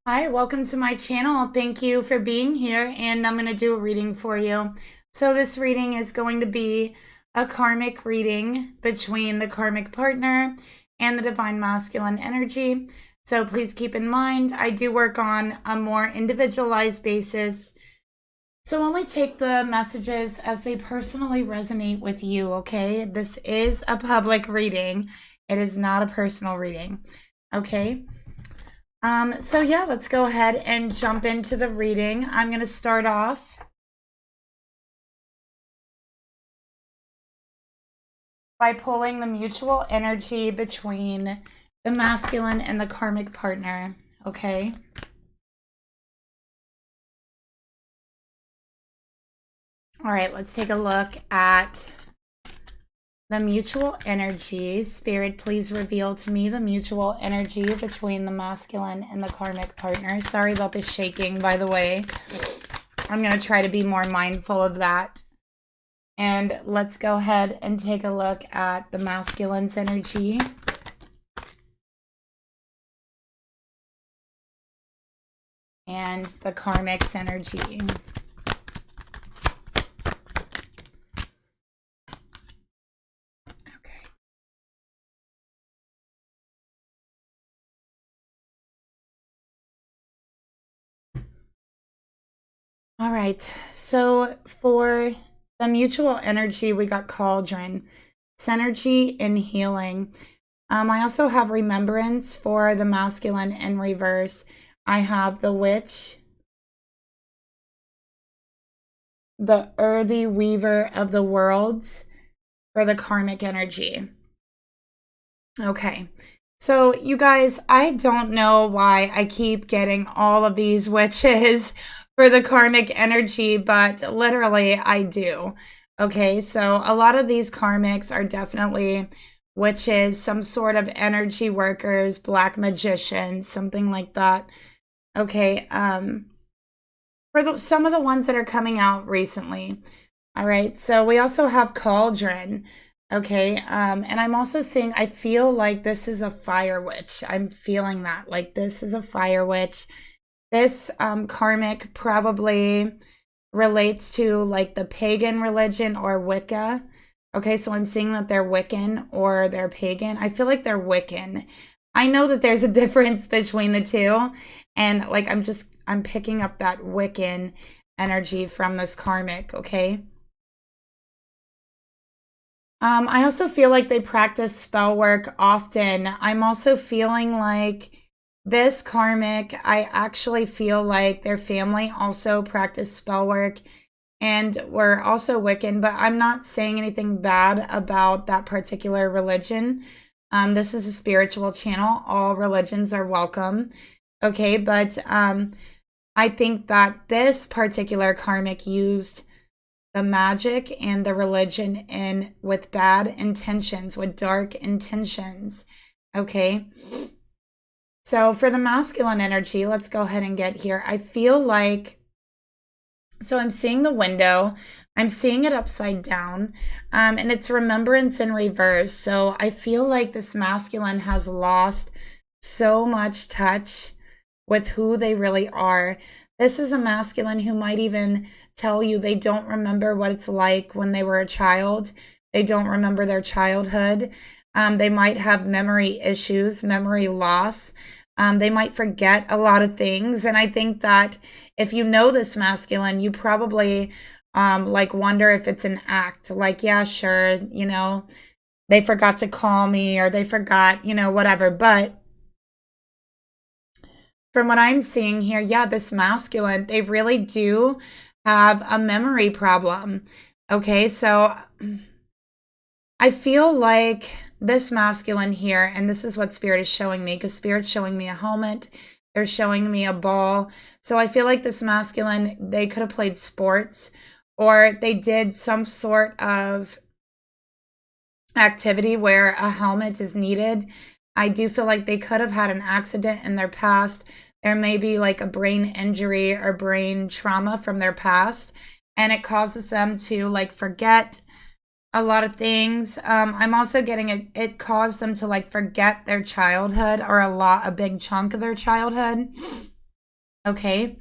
Hi, welcome to my channel. Thank you for being here, and I'm going to do a reading for you. So this reading is going to be a karmic reading between the karmic partner and the divine masculine energy. So please keep in mind, I do work on a more individualized basis. So only take the messages as they personally resonate with you, okay? This is a public reading. It is not a personal reading, okay? So yeah, let's go ahead and jump into the reading. I'm going to start off by pulling the mutual energy between the masculine and the karmic partner, okay? All right, let's take a look at the mutual energy. Spirit, please reveal to me the mutual energy between the masculine and the karmic partner. Sorry about the shaking, by the way. I'm going to try to be more mindful of that. And let's go ahead and take a look at the masculine's energy. And the karmic's energy. All right, so for the mutual energy, we got cauldron, synergy, and healing. I also have remembrance for the masculine in reverse. I have the witch, the earthy weaver of the worlds for the karmic energy. Okay, so you guys, I don't know why I keep getting all of these witches for the karmic energy, but literally I do. Okay, so a lot of these karmics are definitely witches, some sort of energy workers, black magicians, something like that. Okay, for some of the ones that are coming out recently. All right, so we also have cauldron. Okay, and I'm also seeing, I feel like this is a fire witch. I'm feeling that, like this is a fire witch. This karmic probably relates to like the pagan religion or Wicca. Okay, so I'm seeing that they're Wiccan or they're pagan. I feel like they're Wiccan. I know that there's a difference between the two. And like I'm picking up that Wiccan energy from this karmic, okay? I also feel like they practice spell work often. I'm also feeling like this karmic, I actually feel like their family also practiced spell work and were also Wiccan, but I'm not saying anything bad about that particular religion. This is a spiritual channel. All religions are welcome. Okay, but I think that this particular karmic used the magic and the religion in with bad intentions, with dark intentions. Okay. So for the masculine energy, let's go ahead and get here. I feel like, so I'm seeing the window, I'm seeing it upside down, and it's remembrance in reverse. So I feel like this masculine has lost so much touch with who they really are. This is a masculine who might even tell you they don't remember what it's like when they were a child. They don't remember their childhood. They might have memory issues, memory loss. They might forget a lot of things. And I think that if you know this masculine, you probably like wonder if it's an act. Like, yeah, sure, you know, they forgot to call me or they forgot, you know, whatever. But from what I'm seeing here, yeah, this masculine, they really do have a memory problem. Okay, so I feel like this masculine here, and this is what Spirit is showing me, because Spirit's showing me a helmet, they're showing me a ball. So I feel like this masculine, they could have played sports, or they did some sort of activity where a helmet is needed. I do feel like they could have had an accident in their past. There may be like a brain injury or brain trauma from their past, and it causes them to like forget a lot of things. I'm also getting it caused them to like forget their childhood or a big chunk of their childhood. Okay.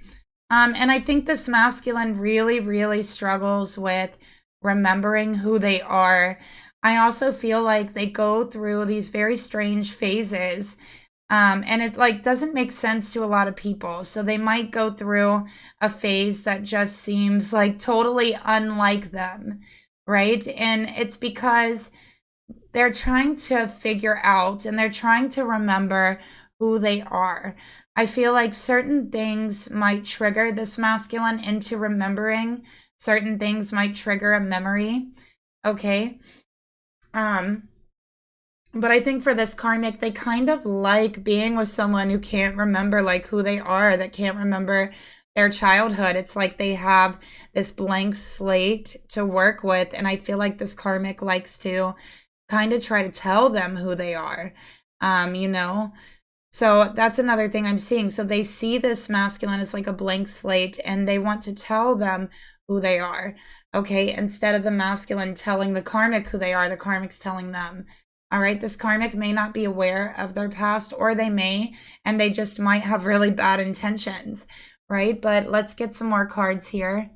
And I think this masculine really, really struggles with remembering who they are. I also feel like they go through these very strange phases. And it like doesn't make sense to a lot of people. So they might go through a phase that just seems like totally unlike them, right? And it's because they're trying to figure out and they're trying to remember who they are. I feel like certain things might trigger this masculine into remembering. Certain things might trigger a memory. Okay. But I think for this karmic, they kind of like being with someone who can't remember like who they are, that can't remember their childhood. It's like they have this blank slate to work with. And I feel like this karmic likes to kind of try to tell them who they are, you know? So that's another thing I'm seeing. So they see this masculine as like a blank slate and they want to tell them who they are. Okay. Instead of the masculine telling the karmic who they are, the karmic's telling them. All right. This karmic may not be aware of their past, or they may, and they just might have really bad intentions. Right. But let's get some more cards here.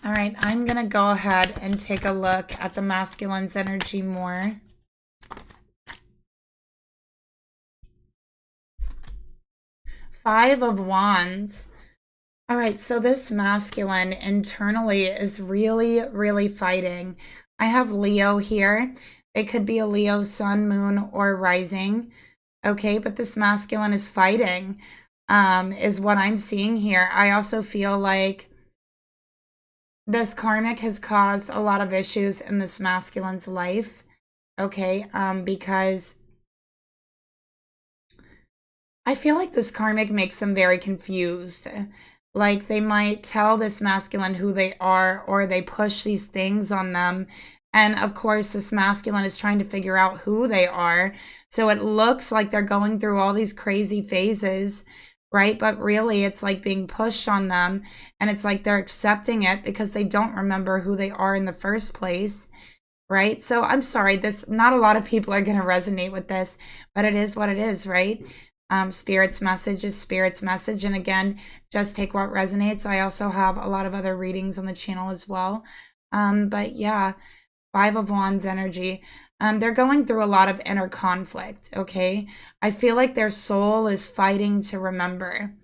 All right. I'm going to go ahead and take a look at the masculine's energy more. Five of Wands. All right, so this masculine internally is really, really fighting. I have Leo here. It could be a Leo sun, moon, or rising. Okay, but this masculine is fighting, is what I'm seeing here. I also feel like this karmic has caused a lot of issues in this masculine's life. Okay, because I feel like this karmic makes them very confused. Like they might tell this masculine who they are, or they push these things on them. And of course, this masculine is trying to figure out who they are. So it looks like they're going through all these crazy phases, right? But really, it's like being pushed on them. And it's like they're accepting it because they don't remember who they are in the first place, right? So I'm sorry, not a lot of people are going to resonate with this, but it is what it is, right? Spirit's message is Spirit's message. And again, just take what resonates. I also have a lot of other readings on the channel as well. But yeah, Five of Wands energy. They're going through a lot of inner conflict, okay? I feel like their soul is fighting to remember.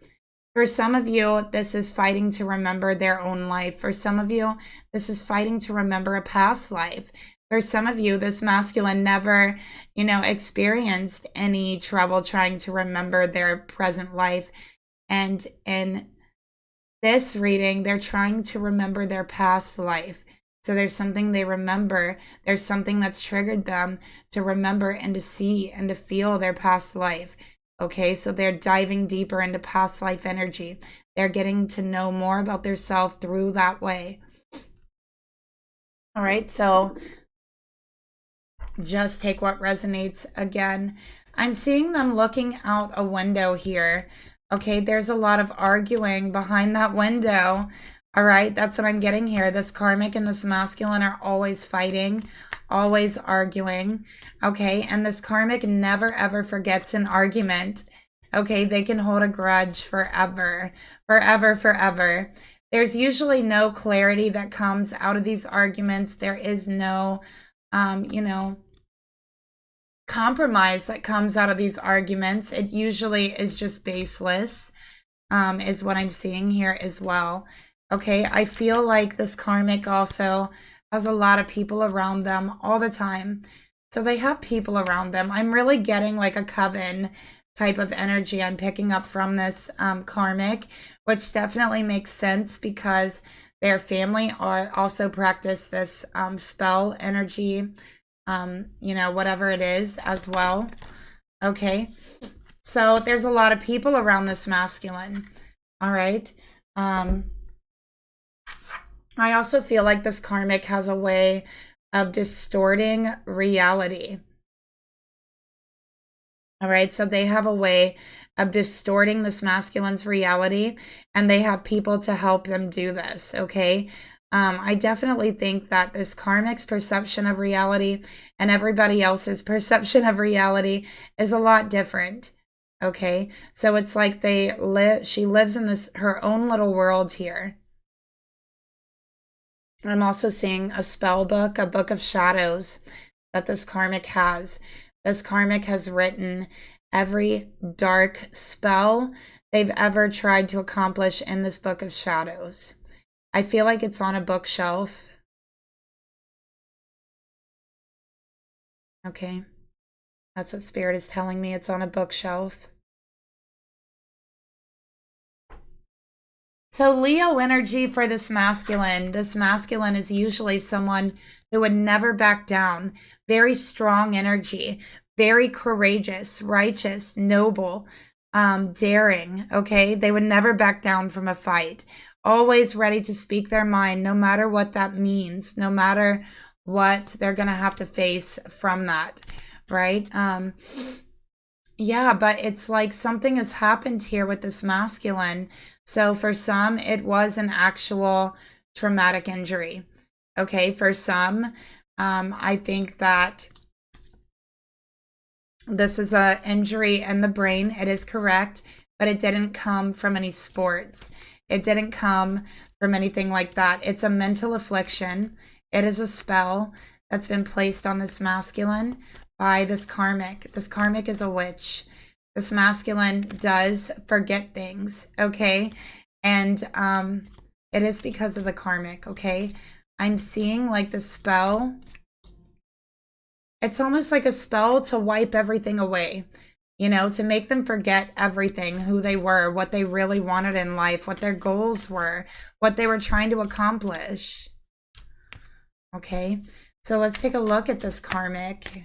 For some of you, this is fighting to remember their own life. For some of you, this is fighting to remember a past life. For some of you, this masculine never, experienced any trouble trying to remember their present life. And in this reading, they're trying to remember their past life. So there's something they remember. There's something that's triggered them to remember and to see and to feel their past life. Okay, so they're diving deeper into past life energy. They're getting to know more about their self through that way. All right, so just take what resonates. Again, I'm seeing them looking out a window here. Okay, there's a lot of arguing behind that window. All right, that's what I'm getting here. This karmic and this masculine are always fighting, always arguing. Okay, and this karmic never ever forgets an argument. Okay, they can hold a grudge forever, forever, forever. There's usually no clarity that comes out of these arguments. There is no, compromise that comes out of these arguments. It usually is just baseless, is what I'm seeing here as well. Okay, I feel like this karmic also has a lot of people around them all the time. So they have people around them. I'm really getting like a coven type of energy I'm picking up from this karmic, which definitely makes sense because their family also practice this spell energy, whatever it is as well. Okay, so there's a lot of people around this masculine. All right. I also feel like this karmic has a way of distorting reality. All right, so they have a way of distorting this masculine's reality, and they have people to help them do this, okay? I definitely think that this karmic's perception of reality and everybody else's perception of reality is a lot different, Okay, so it's like she lives in her own little world here. I'm also seeing a spell book, a book of shadows that this karmic has. This karmic has written every dark spell they've ever tried to accomplish in this book of shadows. I feel like it's on a bookshelf. Okay. That's what Spirit is telling me. It's on a bookshelf. So Leo energy for this masculine is usually someone who would never back down. Very strong energy, very courageous, righteous, noble, daring, okay? They would never back down from a fight. Always ready to speak their mind, no matter what that means, no matter what they're going to have to face from that, right? Yeah, but it's like something has happened here with this masculine. So for some, it was an actual traumatic injury. Okay, for some, I think that this is an injury in the brain. It is correct, but it didn't come from any sports. It didn't come from anything like that. It's a mental affliction. It is a spell that's been placed on this masculine by this karmic. This karmic is a witch. This masculine does forget things, okay? And it is because of the karmic, okay? I'm seeing like the spell. It's almost like a spell to wipe everything away, you know, to make them forget everything, who they were, what they really wanted in life, what their goals were, what they were trying to accomplish. Okay, so let's take a look at this karmic.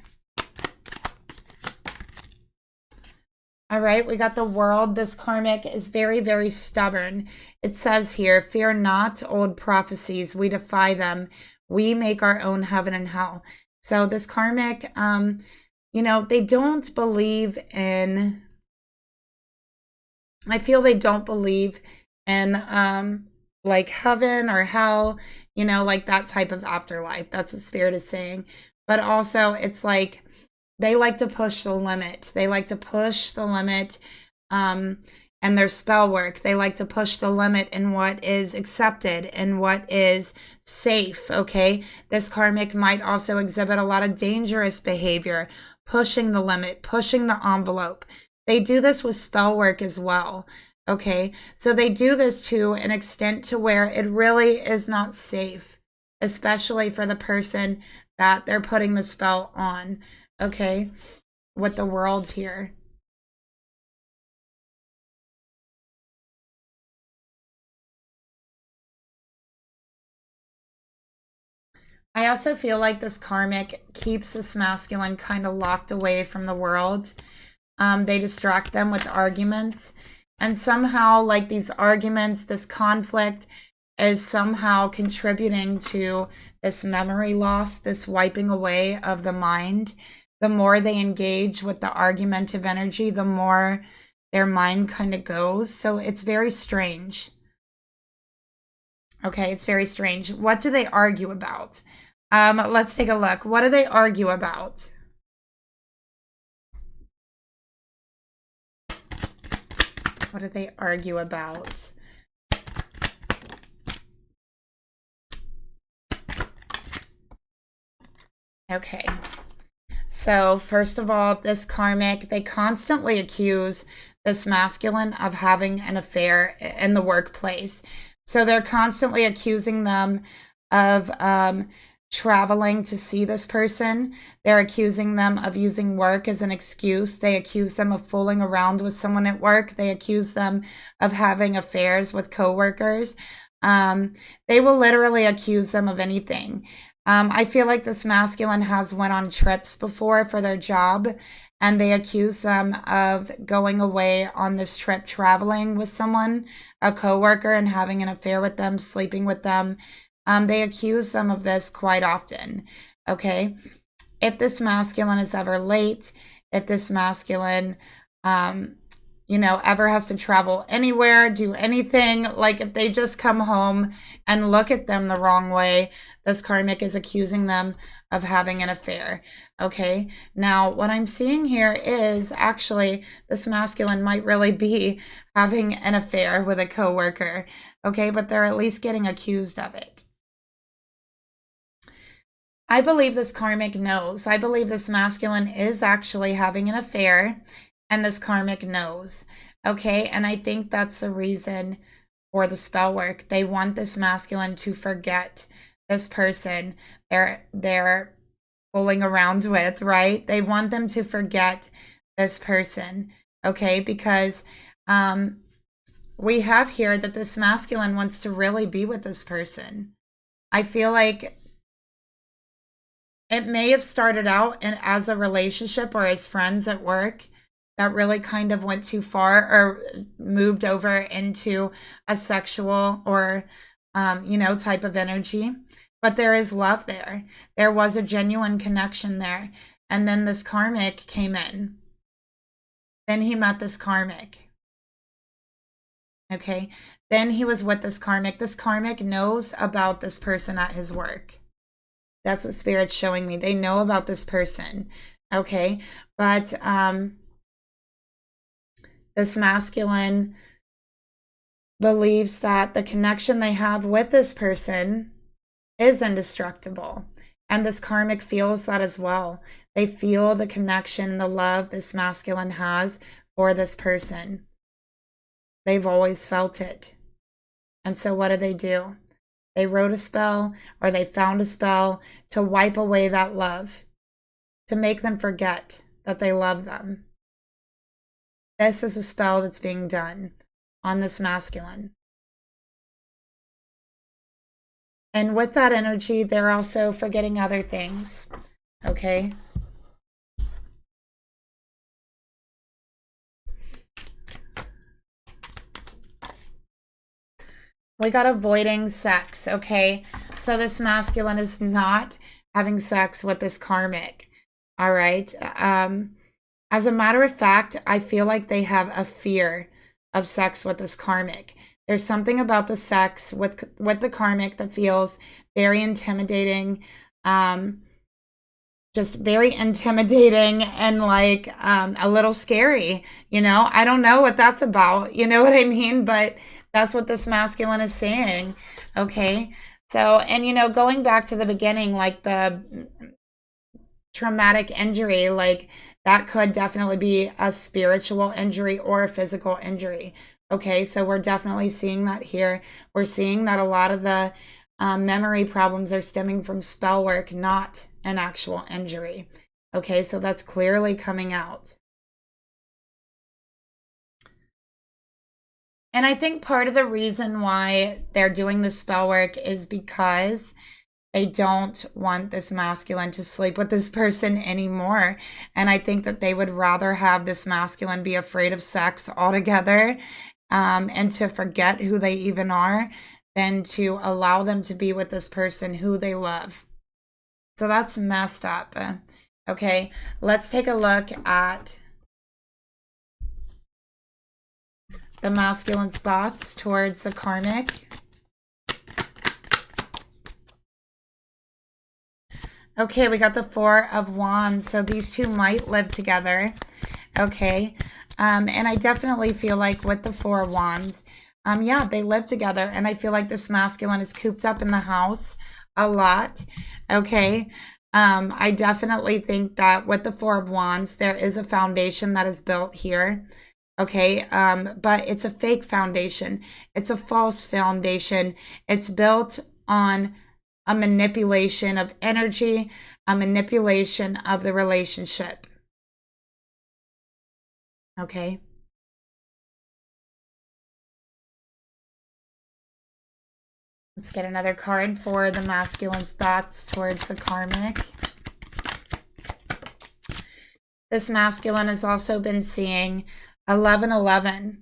All right, we got the World. This karmic is very, very stubborn. It says here, fear not old prophecies. We defy them. We make our own heaven and hell. So this karmic, you know, they don't believe in, I feel they don't believe in like heaven or hell, you know, like that type of afterlife. That's what Spirit is saying. But also it's like, they like to push the limit. They like to push the limit and their spell work. They like to push the limit in what is accepted and what is safe, okay? This karmic might also exhibit a lot of dangerous behavior, pushing the limit, pushing the envelope. They do this with spell work as well, okay? So they do this to an extent to where it really is not safe, especially for the person that they're putting the spell on. Okay, with the World here. I also feel like this karmic keeps this masculine kind of locked away from the world. They distract them with arguments. And somehow, like these arguments, this conflict is somehow contributing to this memory loss, this wiping away of the mind. The more they engage with the argumentative energy, the more their mind kind of goes. So it's very strange. Okay, it's very strange. What do they argue about? Let's take a look. What do they argue about? What do they argue about? Okay. So first of all, this karmic, they constantly accuse this masculine of having an affair in the workplace. So they're constantly accusing them of traveling to see this person. They're accusing them of using work as an excuse. They accuse them of fooling around with someone at work. They accuse them of having affairs with coworkers. They will literally accuse them of anything. I feel like this masculine has went on trips before for their job, and they accuse them of going away on this trip, traveling with someone, a coworker, and having an affair with them, sleeping with them. They accuse them of this quite often, okay? If this masculine is ever late, if this masculine, you know, ever has to travel anywhere, do anything. Like if they just come home and look at them the wrong way, this karmic is accusing them of having an affair. Okay. Now, what I'm seeing here is actually this masculine might really be having an affair with a coworker. Okay. But they're at least getting accused of it. I believe this karmic knows. I believe this masculine is actually having an affair, and this karmic knows. Okay. And I think that's the reason for the spell work. They want this masculine to forget this person they're fooling around with, right? They want them to forget this person. Okay. Because we have here that this masculine wants to really be with this person. I feel like it may have started out as a relationship or as friends at work that really kind of went too far or moved over into a sexual or, you know, type of energy. But there is love there. There was a genuine connection there. And then this karmic came in. Then he met this karmic. Okay. Then he was with this karmic. This karmic knows about this person at his work. That's what Spirit's showing me. They know about this person. Okay. But this masculine believes that the connection they have with this person is indestructible. And this karmic feels that as well. They feel the connection, the love this masculine has for this person. They've always felt it. And so what do? They wrote a spell, or they found a spell to wipe away that love, to make them forget that they love them. This is a spell that's being done on this masculine. And with that energy, they're also forgetting other things. Okay? We got avoiding sex. Okay? So this masculine is not having sex with this karmic. All right? As a matter of fact, I feel like they have a fear of sex with this karmic. There's something about the sex with the karmic that feels very intimidating, just very intimidating and like a little scary. You know, I don't know what that's about. You know what I mean? But that's what this masculine is saying. Okay. So, and you know, going back to the beginning, like the traumatic injury, like that could definitely be a spiritual injury or a physical injury. Okay, so we're definitely seeing that here. We're seeing that a lot of the memory problems are stemming from spell work, not an actual injury. Okay, so that's clearly coming out. And I think part of the reason why they're doing the spell work is because they don't want this masculine to sleep with this person anymore. And I think that they would rather have this masculine be afraid of sex altogether, and to forget who they even are, than to allow them to be with this person who they love. So that's messed up. Okay, let's take a look at the masculine's thoughts towards the karmic. Okay, we got the Four of Wands. So these two might live together. Okay. And I definitely feel like with the Four of Wands, yeah, they live together. And I feel like this masculine is cooped up in the house a lot. Okay. I definitely think that with the Four of Wands, there is a foundation that is built here. Okay. But it's a fake foundation. It's a false foundation. It's built on a manipulation of energy, a manipulation of the relationship. Okay. Let's get another card for the masculine's thoughts towards the karmic. This masculine has also been seeing 1111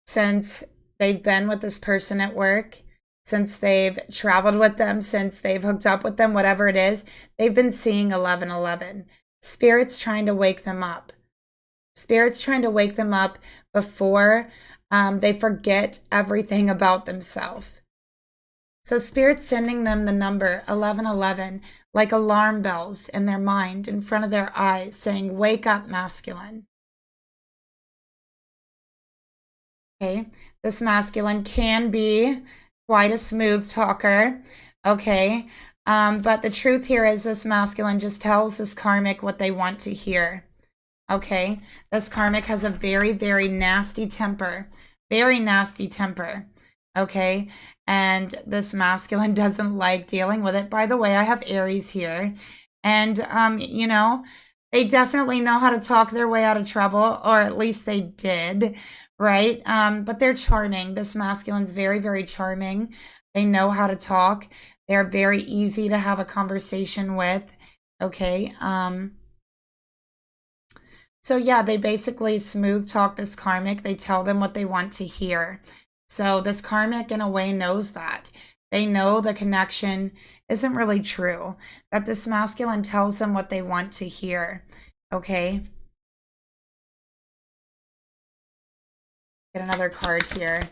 since they've been with this person at work, since they've traveled with them, since they've hooked up with them, whatever it is, they've been seeing 1111. Spirit's trying to wake them up. Spirit's trying to wake them up before they forget everything about themselves. So Spirit's sending them the number 1111, like alarm bells in their mind, in front of their eyes, saying, wake up, masculine. Okay, this masculine can be quite a smooth talker, okay? But the truth here is this masculine just tells this karmic what they want to hear, okay? This karmic has a very, very nasty temper, okay? And this masculine doesn't like dealing with it. By the way, I have Aries here, and, you know, they definitely know how to talk their way out of trouble, or at least they did, right? But they're charming. This masculine's very, very charming. They know how to talk. They're very easy to have a conversation with, okay? So yeah, they basically smooth talk this karmic. They tell them what they want to hear. So this karmic, in a way, knows that. They know the connection isn't really true, that this masculine tells them what they want to hear, okay? Get another card here.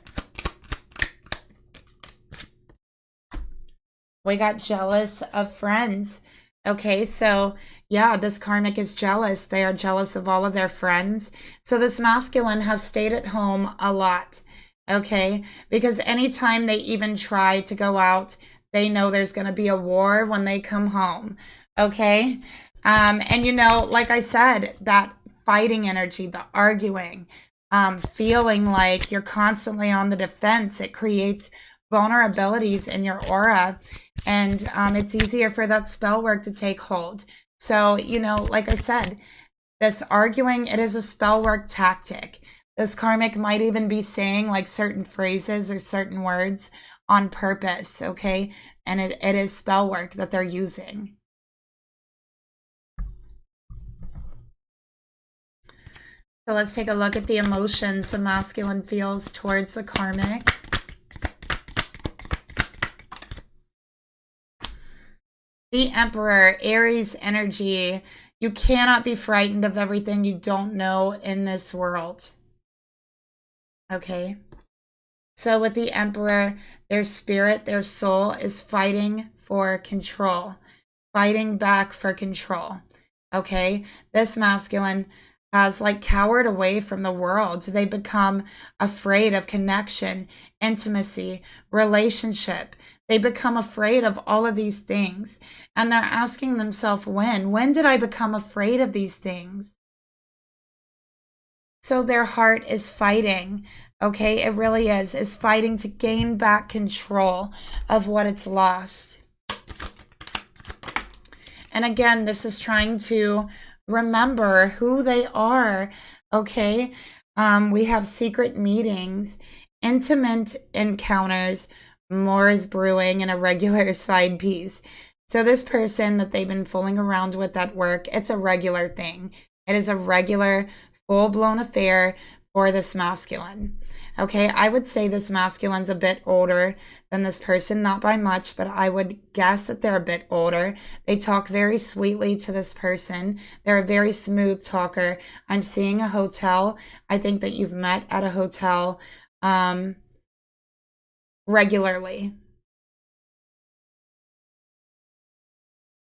We got jealous of friends. Okay, so yeah, this karmic is jealous. They are jealous of all of their friends. So this masculine has stayed at home a lot, okay? Because anytime they even try to go out, they know there's going to be a war when they come home, okay? And you know, like I said, that fighting energy, the arguing, feeling like you're constantly on the defense, it creates vulnerabilities in your aura, and it's easier for that spell work to take hold. So, you know, like I said, this arguing, it is a spell work tactic. This karmic might even be saying like certain phrases or certain words on purpose, okay? And it is spell work that they're using. So let's take a look at the emotions the masculine feels towards the karmic. The Emperor, Aries energy. You cannot be frightened of everything you don't know in this world. Okay. So with the Emperor, their spirit, their soul is fighting for control, fighting back for control. Okay. This masculine has like cowered away from the world. They become afraid of connection, intimacy, relationship. They become afraid of all of these things. And they're asking themselves, when did I become afraid of these things? So their heart is fighting, okay? It really is fighting to gain back control of what it's lost. And again, this is trying to remember who they are, okay? We have secret meetings, intimate encounters, more is brewing, and a regular side piece. So this person that they've been fooling around with at work, it's a regular thing. It is a regular, full-blown affair for this masculine. Okay, I would say this masculine's a bit older than this person, not by much, but I would guess that they're a bit older. They talk very sweetly to this person. They're a very smooth talker. I'm seeing a hotel. I think that you've met at a hotel regularly.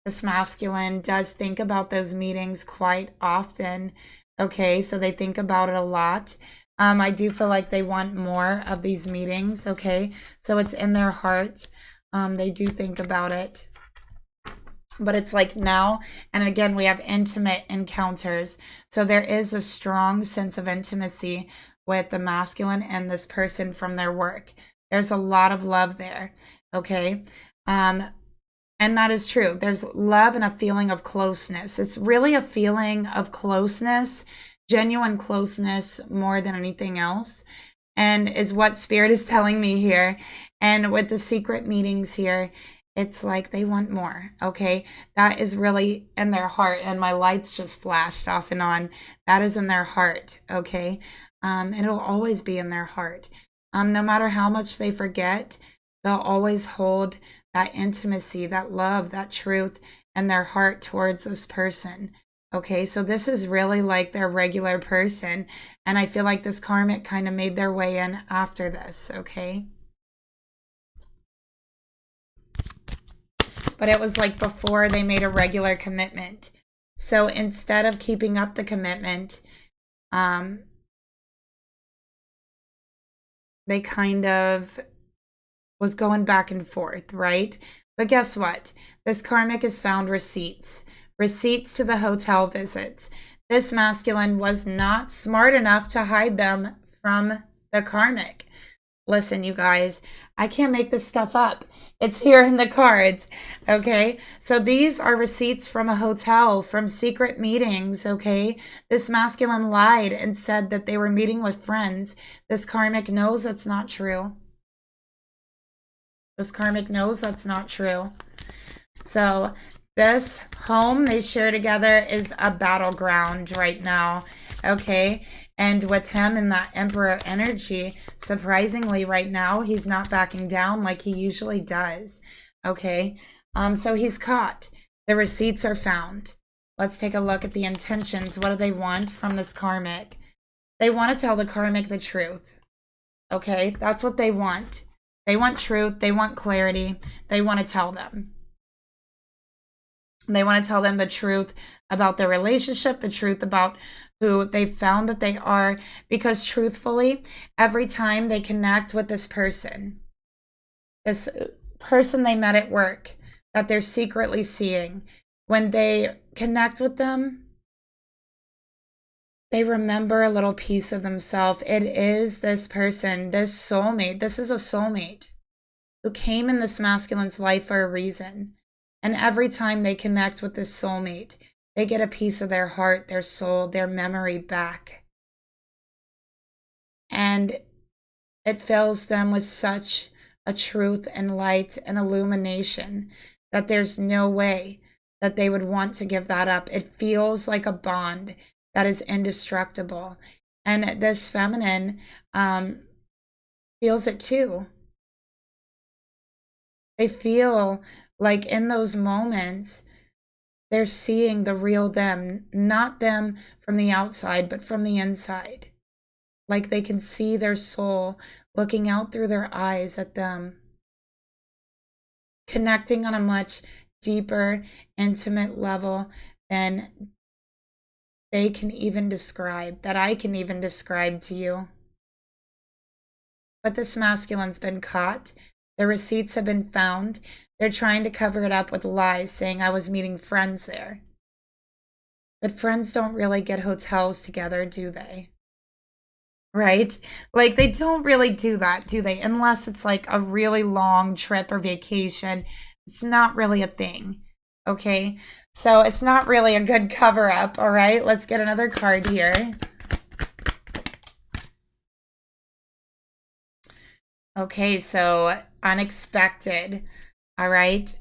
This masculine does think about those meetings quite often. Okay, so they think about it a lot. I do feel like they want more of these meetings, okay? So it's in their heart. They do think about it. But it's like now, and again, we have intimate encounters. So there is a strong sense of intimacy with the masculine and this person from their work. There's a lot of love there, okay? And that is true. There's love and a feeling of closeness. It's really a feeling of closeness, genuine closeness more than anything else, and is what Spirit is telling me here. And with the secret meetings here, it's like they want more, okay? That is really in their heart, and my lights just flashed off and on. That is in their heart, okay? And it'll always be in their heart. No matter how much they forget, they'll always hold that intimacy, that love, that truth in their heart towards this person, Okay, so this is really like their regular person. And I feel like this karmic kind of made their way in after this, okay? But it was like before they made a regular commitment. So instead of keeping up the commitment, they kind of was going back and forth, right? But guess what? This karmic has found receipts. Receipts to the hotel visits. This masculine was not smart enough to hide them from the karmic. Listen, you guys, I can't make this stuff up. It's here in the cards, okay? So these are receipts from a hotel, from secret meetings, okay? This masculine lied and said that they were meeting with friends. This karmic knows that's not true. This karmic knows that's not true. So this home they share together is a battleground right now, okay? And with him in that Emperor energy, surprisingly right now, he's not backing down like he usually does, okay? So he's caught. The receipts are found. Let's take a look at the intentions. What do they want from this karmic? They want to tell the karmic the truth, okay? That's what they want. They want truth. They want clarity. They want to tell them. They want to tell them the truth about their relationship, the truth about who they found that they are, because truthfully, every time they connect with this person they met at work that they're secretly seeing, when they connect with them, they remember a little piece of themselves. It is this person, this soulmate. This is a soulmate who came in this masculine's life for a reason. And every time they connect with this soulmate, they get a piece of their heart, their soul, their memory back. And it fills them with such a truth and light and illumination that there's no way that they would want to give that up. It feels like a bond that is indestructible. And this feminine feels it too. They feel like in those moments, they're seeing the real them, not them from the outside, but from the inside. Like they can see their soul looking out through their eyes at them, connecting on a much deeper, intimate level than they can even describe, that I can even describe to you. But this masculine's been caught. The receipts have been found. They're trying to cover it up with lies, saying I was meeting friends there. But friends don't really get hotels together, do they? Right? Like they don't really do that, do they? Unless it's like a really long trip or vacation. It's not really a thing. Okay? So it's not really a good cover up, all right? Let's get another card here. Okay, so unexpected. All right.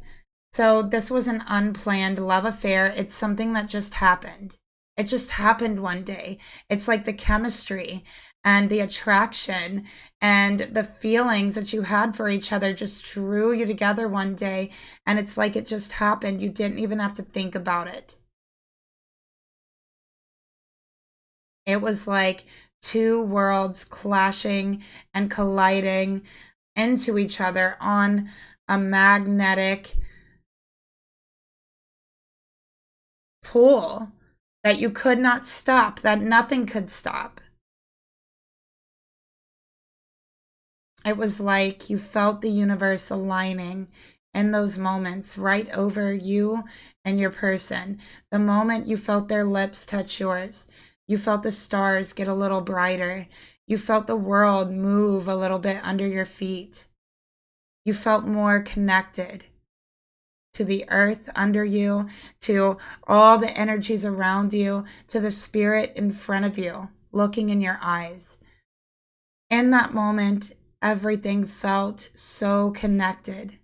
So this was an unplanned love affair. It's something that just happened. It just happened one day. It's like the chemistry and the attraction and the feelings that you had for each other just drew you together one day. And it's like it just happened. You didn't even have to think about it. It was like two worlds clashing and colliding into each other on a magnetic pull that you could not stop, that nothing could stop. It was like you felt the universe aligning in those moments right over you and your person. The moment you felt their lips touch yours, you felt the stars get a little brighter. You felt the world move a little bit under your feet. You felt more connected to the earth under you, to all the energies around you, to the spirit in front of you, looking in your eyes. In that moment, everything felt so connected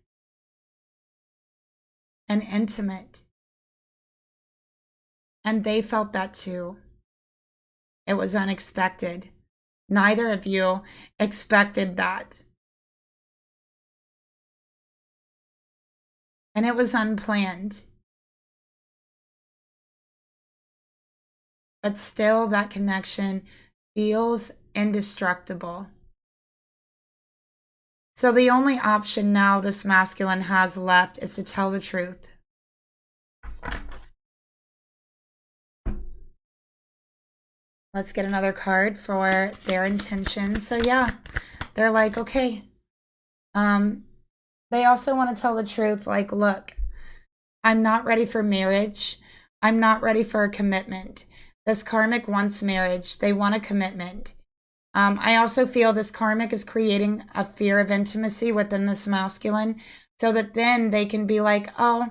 and intimate. And they felt that too. It was unexpected. Neither of you expected that. And it was unplanned. but still that connection feels indestructible. So the only option now this masculine has left is to tell the truth. Let's get another card for their intention. So yeah, they're like, okay. They also want to tell the truth, like, look, I'm not ready for marriage. I'm not ready for a commitment. This karmic wants marriage. They want a commitment. I also feel this karmic is creating a fear of intimacy within this masculine so that then they can be like, oh,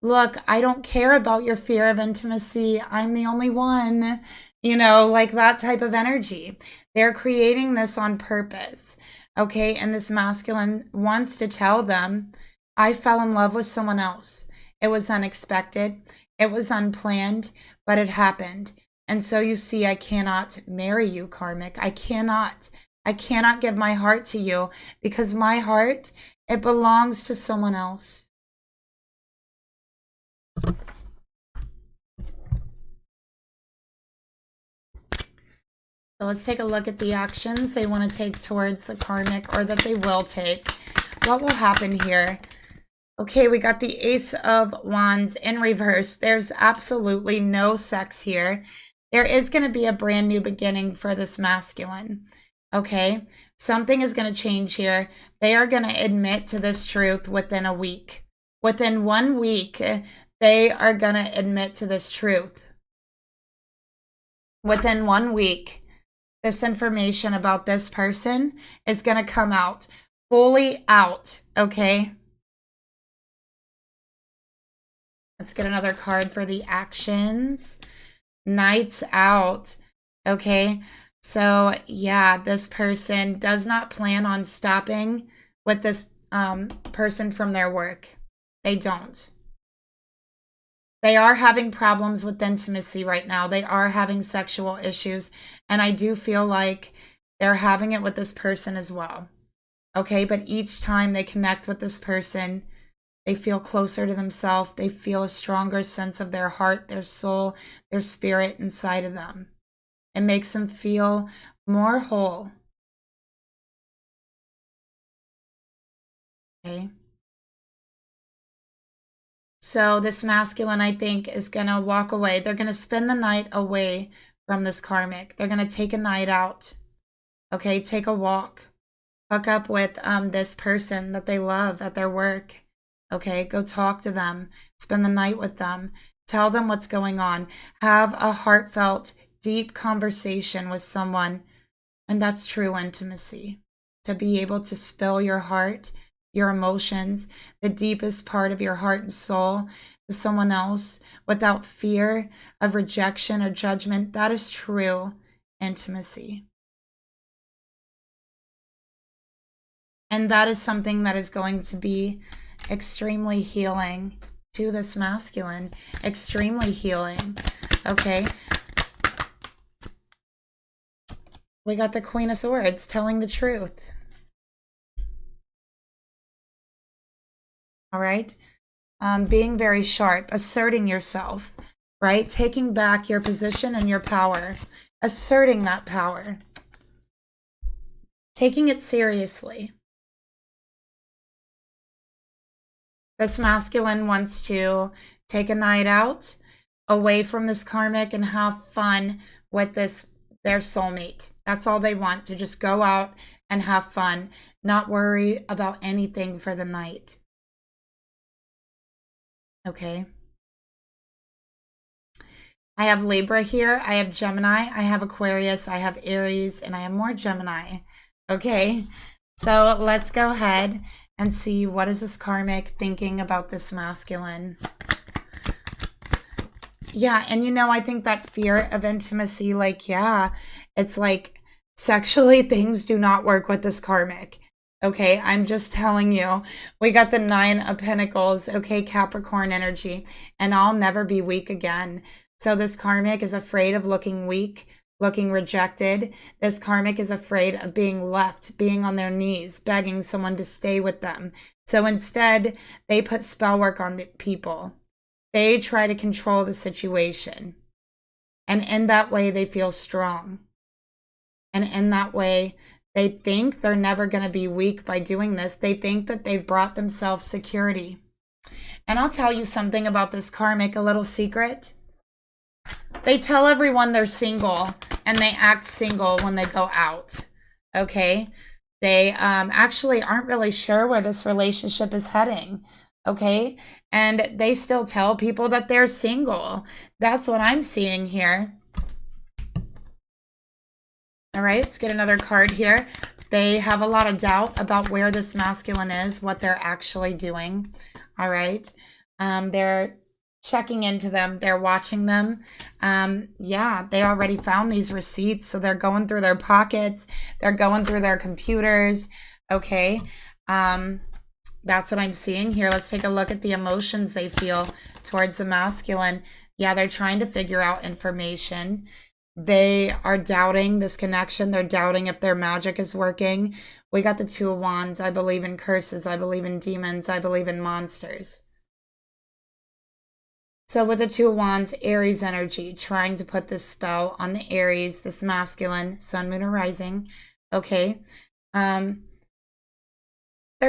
look, I don't care about your fear of intimacy. I'm the only one, you know, like that type of energy. They're creating this on purpose. Okay. And this masculine wants to tell them, I fell in love with someone else. It was unexpected. It was unplanned, but it happened. And so you see, I cannot marry you, karmic. I cannot give my heart to you because my heart, it belongs to someone else. So let's take a look at the actions they want to take towards the karmic, or that they will take. What will happen here? Okay, we got the Ace of Wands in reverse. There's absolutely no sex here. There is going to be a brand new beginning for this masculine. Okay, something is going to change here. They are going to admit to this truth within a week. Within 1 week, they are going to admit to this truth. Within 1 week, this information about this person is going to come out, fully out, okay? Let's get another card for the actions. Nights out, okay? So, yeah, this person does not plan on stopping with this person from their work. They don't. They are having problems with intimacy right now. They are having sexual issues. And I do feel like they're having it with this person as well. Okay, but each time they connect with this person, they feel closer to themselves. They feel a stronger sense of their heart, their soul, their spirit inside of them. It makes them feel more whole. Okay. So this masculine, I think, is going to walk away. They're going to spend the night away from this karmic. They're going to take a night out. Okay, take a walk. Hook up with this person that they love at their work. Okay, go talk to them. Spend the night with them. Tell them what's going on. Have a heartfelt, deep conversation with someone. And that's true intimacy. To be able to spill your heart, your emotions, the deepest part of your heart and soul to someone else without fear of rejection or judgment. That is true intimacy. And that is something that is going to be extremely healing to this masculine. Extremely healing. Okay. We got the Queen of Swords telling the truth. All right. Being very sharp, asserting yourself, right? Taking back your position and your power, asserting that power, taking it seriously. This masculine wants to take a night out away from this karmic and have fun with their soulmate. That's all they want, to just go out and have fun, not worry about anything for the night. Okay. I have Libra here. I have Gemini. I have Aquarius. I have Aries. And I have more Gemini. Okay. So let's go ahead and see, what is this karmic thinking about this masculine? Yeah. And you know, I think that fear of intimacy, like, yeah, it's like sexually things do not work with this karmic. Okay, I'm just telling you, we got the 9 of Pentacles, okay, Capricorn energy, and I'll never be weak again. So this karmic is afraid of looking weak, looking rejected. This karmic is afraid of being left, being on their knees, begging someone to stay with them. So instead, they put spell work on the people. They try to control the situation. And in that way, they feel strong. And in that way, they think they're never going to be weak by doing this. They think that they've brought themselves security. And I'll tell you something about this karmic, a little secret. They tell everyone they're single and they act single when they go out. Okay? They actually aren't really sure where this relationship is heading. Okay? And they still tell people that they're single. That's what I'm seeing here. All right, let's get another card here. They have a lot of doubt about where this masculine is, what they're actually doing. All right. They're checking into them. They're watching them. Yeah, they already found these receipts. So they're going through their pockets. They're going through their computers. Okay. That's what I'm seeing here. Let's take a look at the emotions they feel towards the masculine. Yeah, they're trying to figure out information. They are doubting this connection. They're doubting if their magic is working. We got the Two of Wands. I believe in curses. I believe in demons. I believe in monsters. So with the Two of Wands, Aries energy, trying to put this spell on the Aries, this masculine, sun, moon, or rising. Okay. They're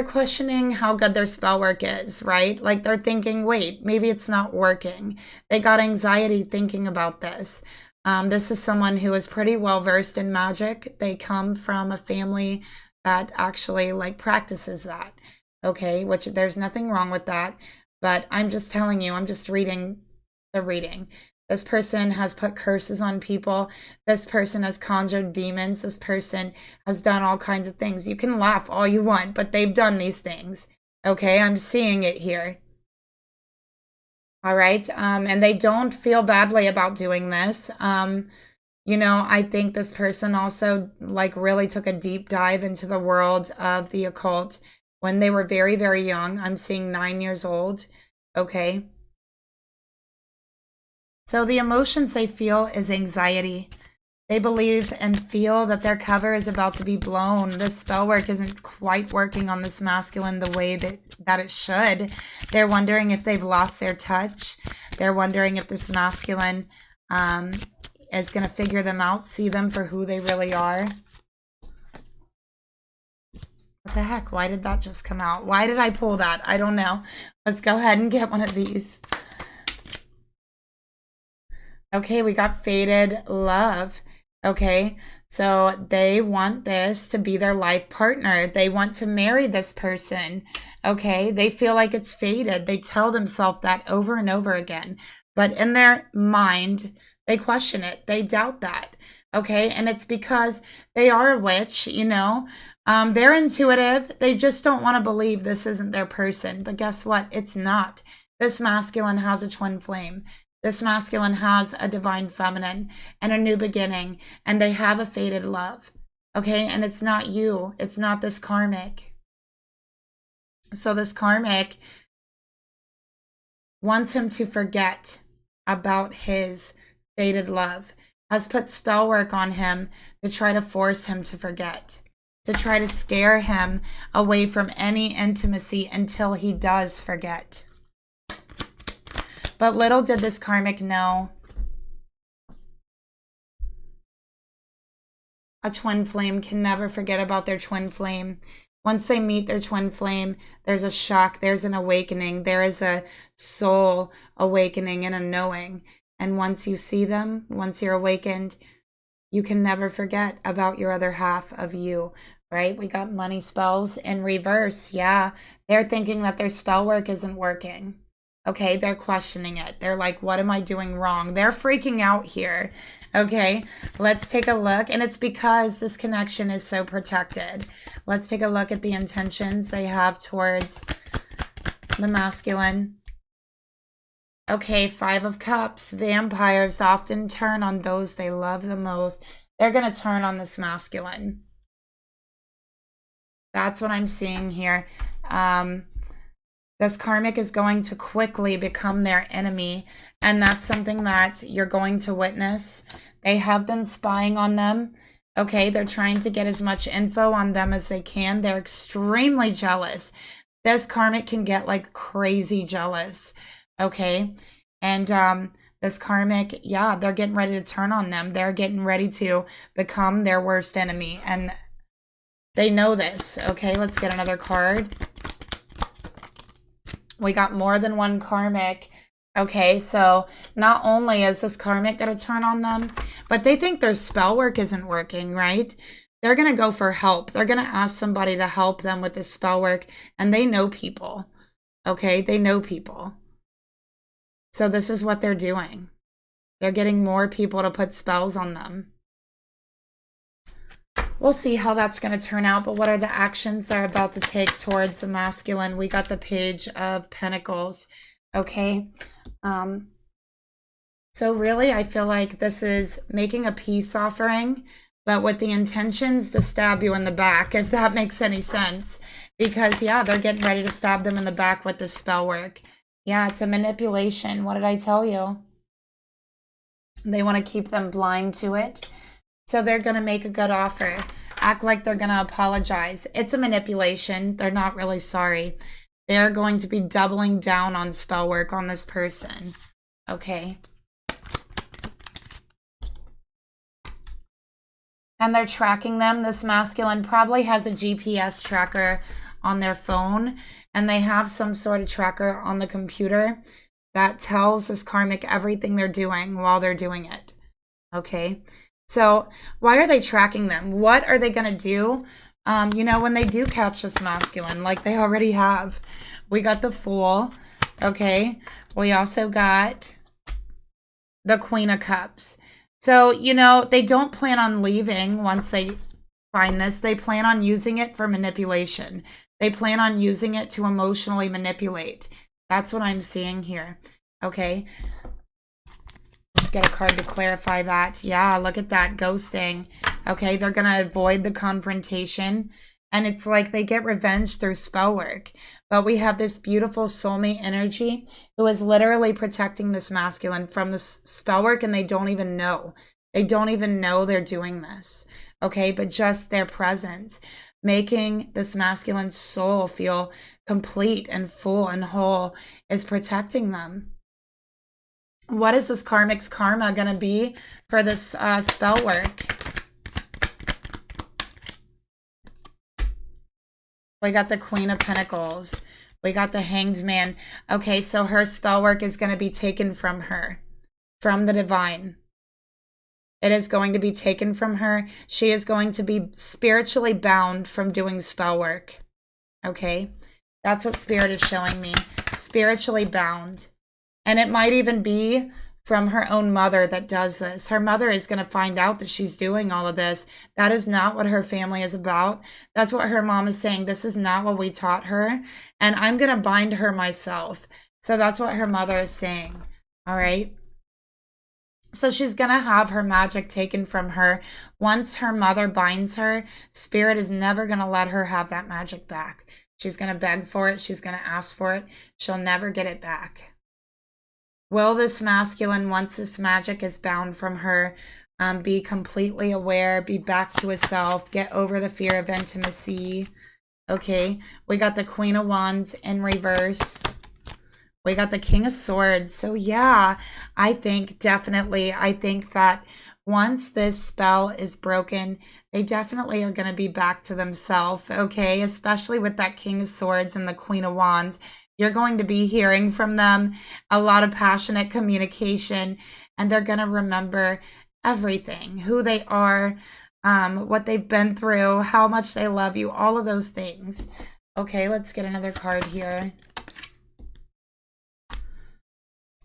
questioning how good their spell work is, right? Like they're thinking, wait, maybe it's not working. They got anxiety thinking about this. This is someone who is pretty well versed in magic. They come from a family that actually like practices that. Okay, which there's nothing wrong with that. But I'm just telling you, I'm just reading the reading. This person has put curses on people. This person has conjured demons. This person has done all kinds of things. You can laugh all you want, but they've done these things. Okay, I'm seeing it here. All right. And they don't feel badly about doing this. You know, I think this person also like really took a deep dive into the world of the occult when they were very, very young. I'm seeing 9 years old. Okay. So the emotions they feel is anxiety. They believe and feel that their cover is about to be blown. This spell work isn't quite working on this masculine the way that it should. They're wondering if they've lost their touch. They're wondering if this masculine is going to figure them out, see them for who they really are. What the heck? Why did that just come out? Why did I pull that? I don't know. Let's go ahead and get one of these. Okay, we got Fated Love. Okay, so they want this to be their life partner. They want to marry this person. Okay, they feel like it's fated. They tell themselves that over and over again. But in their mind, they question it. They doubt that. Okay, and it's because they are a witch, you know. They're intuitive. They just don't want to believe this isn't their person. But guess what? It's not. This masculine has a twin flame. This masculine has a divine feminine and a new beginning, and they have a fated love. Okay, and it's not you. It's not this karmic. So this karmic wants him to forget about his fated love, has put spell work on him to try to force him to forget, to try to scare him away from any intimacy until he does forget. But little did this karmic know, a twin flame can never forget about their twin flame. Once they meet their twin flame, there's a shock, there's an awakening, there is a soul awakening and a knowing. And once you see them, once you're awakened, you can never forget about your other half of you, right? We got money spells in reverse. Yeah, they're thinking that their spell work isn't working. Okay, they're questioning it. They're like, what am I doing wrong? They're freaking out here. Okay, let's take a look. And it's because this connection is so protected. Let's take a look at the intentions they have towards the masculine. Okay, Five of Cups. Vampires often turn on those they love the most. They're going to turn on this masculine. That's what I'm seeing here. This karmic is going to quickly become their enemy, and that's something that you're going to witness. They have been spying on them. Okay, they're trying to get as much info on them as they can. They're extremely jealous. This karmic can get like crazy jealous. Okay, and This karmic, yeah, they're getting ready to turn on them. They're getting ready to become their worst enemy. And they know this. Okay, let's get another card. We got more than one karmic. Okay, so not only is this karmic going to turn on them, but they think their spell work isn't working, right? They're going to go for help. They're going to ask somebody to help them with this spell work, and they know people. Okay, they know people. So this is what they're doing. They're getting more people to put spells on them. We'll see how that's going to turn out, but what are the actions they're about to take towards the masculine? We got the Page of Pentacles. Okay. So really, I feel like this is making a peace offering, but with the intentions to stab you in the back, if that makes any sense. Because, yeah, they're getting ready to stab them in the back with the spell work. Yeah, it's a manipulation. What did I tell you? They want to keep them blind to it. So they're going to make a good offer. Act like they're going to apologize. It's a manipulation. They're not really sorry. They're going to be doubling down on spell work on this person. Okay. And they're tracking them. This masculine probably has a GPS tracker on their phone, and they have some sort of tracker on the computer that tells this karmic everything they're doing while they're doing it. Okay. So why are they tracking them? What are they going to do? You know, when they do catch this masculine, like they already have. We got the Fool. Okay. We also got the Queen of Cups. So, you know, they don't plan on leaving once they find this. They plan on using it for manipulation. They plan on using it to emotionally manipulate. That's what I'm seeing here. Okay. Let's get a card to clarify that. Yeah, look at that. Ghosting. Okay, they're going to avoid the confrontation. And it's like they get revenge through spell work. But we have this beautiful soulmate energy who is literally protecting this masculine from this spell work, and they don't even know. They don't even know they're doing this. Okay, but just their presence, making this masculine soul feel complete and full and whole, is protecting them. What is this karmic's karma going to be for this spell work? We got the Queen of Pentacles. We got the Hanged Man. Okay, so her spell work is going to be taken from her, from the divine. It is going to be taken from her. She is going to be spiritually bound from doing spell work. Okay, that's what Spirit is showing me. Spiritually bound. And it might even be from her own mother that does this. Her mother is going to find out that she's doing all of this. That is not what her family is about. That's what her mom is saying. This is not what we taught her. And I'm going to bind her myself. So that's what her mother is saying. All right. So she's going to have her magic taken from her. Once her mother binds her, Spirit is never going to let her have that magic back. She's going to beg for it. She's going to ask for it. She'll never get it back. Will this masculine, once this magic is bound from her, be completely aware, be back to herself, get over the fear of intimacy? Okay, we got the Queen of Wands in reverse. We got the King of Swords. So yeah, I think definitely, I think that once this spell is broken, they definitely are going to be back to themselves, okay? Especially with that King of Swords and the Queen of Wands. You're going to be hearing from them a lot of passionate communication, and they're going to remember everything, who they are, what they've been through, how much they love you, all of those things. Okay, let's get another card here.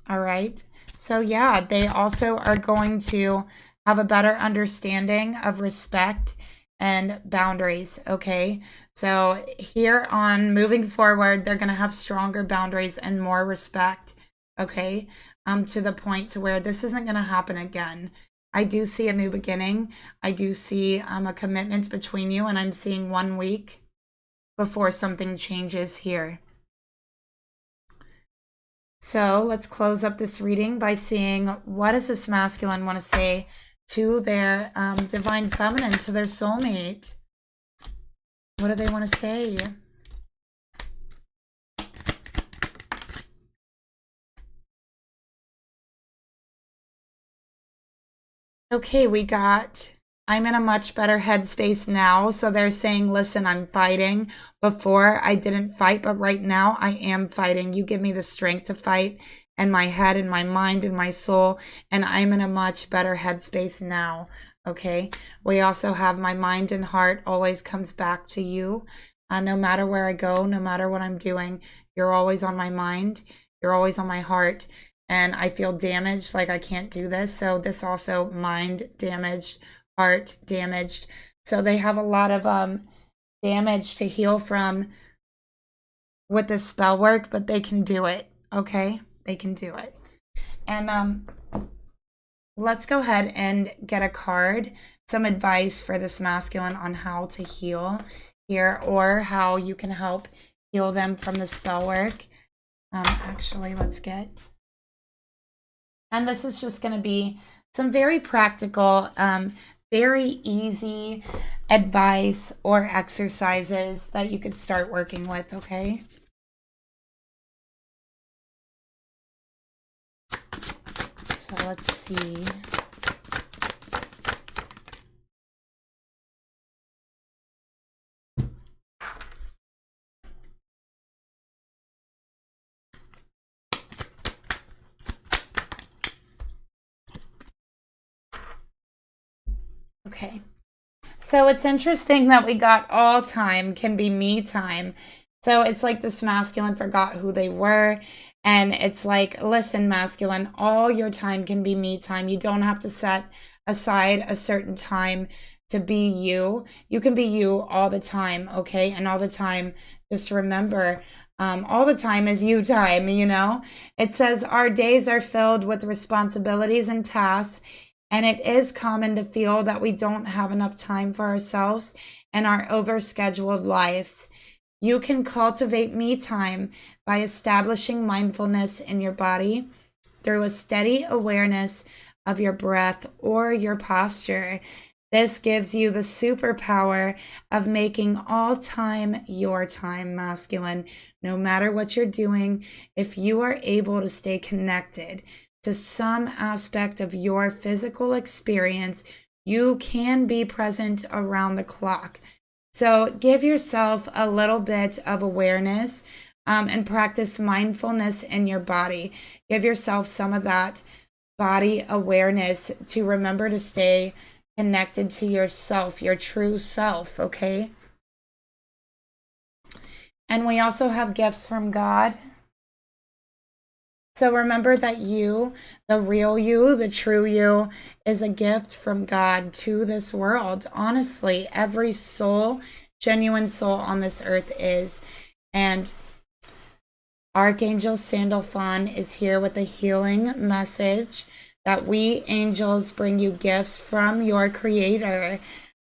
All right. So yeah, they also are going to have a better understanding of respect and boundaries. Okay. So here on moving forward, they're going to have stronger boundaries and more respect. Okay. To the point to where this isn't going to happen again. I do see a new beginning. I do see a commitment between you, and I'm seeing 1 week before something changes here. So let's close up this reading by seeing what does this masculine want to say to their divine feminine, to their soulmate. What do they want to say? Okay, we got, I'm in a much better headspace now. So they're saying, listen, I'm fighting. Before I didn't fight, but right now I am fighting. You give me the strength to fight in my head and my mind and my soul. And I'm in a much better headspace now. Okay. We also have my mind and heart always comes back to you. No matter where I go, no matter what I'm doing, you're always on my mind. You're always on my heart. And I feel damaged, like I can't do this. So this also mind damaged, heart damaged. So they have a lot of damage to heal from with this spell work, but they can do it. Okay, they can do it. And let's go ahead and get a card, some advice for this masculine on how to heal here, or how you can help heal them from the spell work. Actually, let's get. And this is just going to be some very practical, very easy advice or exercises that you could start working with, okay? So let's see. Okay. So it's interesting that we got all time can be me time. So it's like this masculine forgot who they were. And it's like, listen, masculine, all your time can be me time. You don't have to set aside a certain time to be you. You can be you all the time, okay? And all the time, just remember, all the time is you time, you know? It says our days are filled with responsibilities and tasks. And it is common to feel that we don't have enough time for ourselves and our overscheduled lives. You can cultivate me time by establishing mindfulness in your body through a steady awareness of your breath or your posture. This gives you the superpower of making all time your time, masculine. No matter what you're doing, if you are able to stay connected to some aspect of your physical experience, you can be present around the clock. So give yourself a little bit of awareness and practice mindfulness in your body. Give yourself some of that body awareness to remember to stay connected to yourself, your true self, okay? And we also have gifts from God. So remember that you, the real you, the true you, is a gift from God to this world. Honestly, every soul, genuine soul on this earth is. And Archangel Sandalphon is here with a healing message that we angels bring you gifts from your Creator.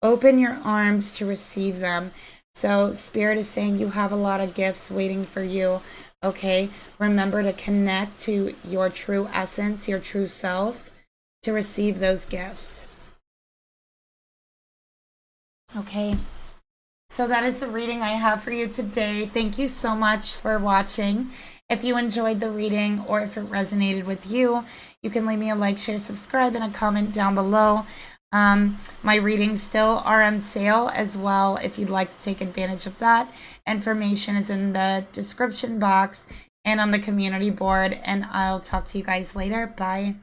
Open your arms to receive them. So Spirit is saying you have a lot of gifts waiting for you. Okay, remember to connect to your true essence, your true self, to receive those gifts. Okay, so that is the reading I have for you today. Thank you so much for watching. If you enjoyed the reading or if it resonated with you, you can leave me a like, share, subscribe, and a comment down below. My readings still are on sale as well if you'd like to take advantage of that. Information is in the description box and on the community board, and I'll talk to you guys later. Bye.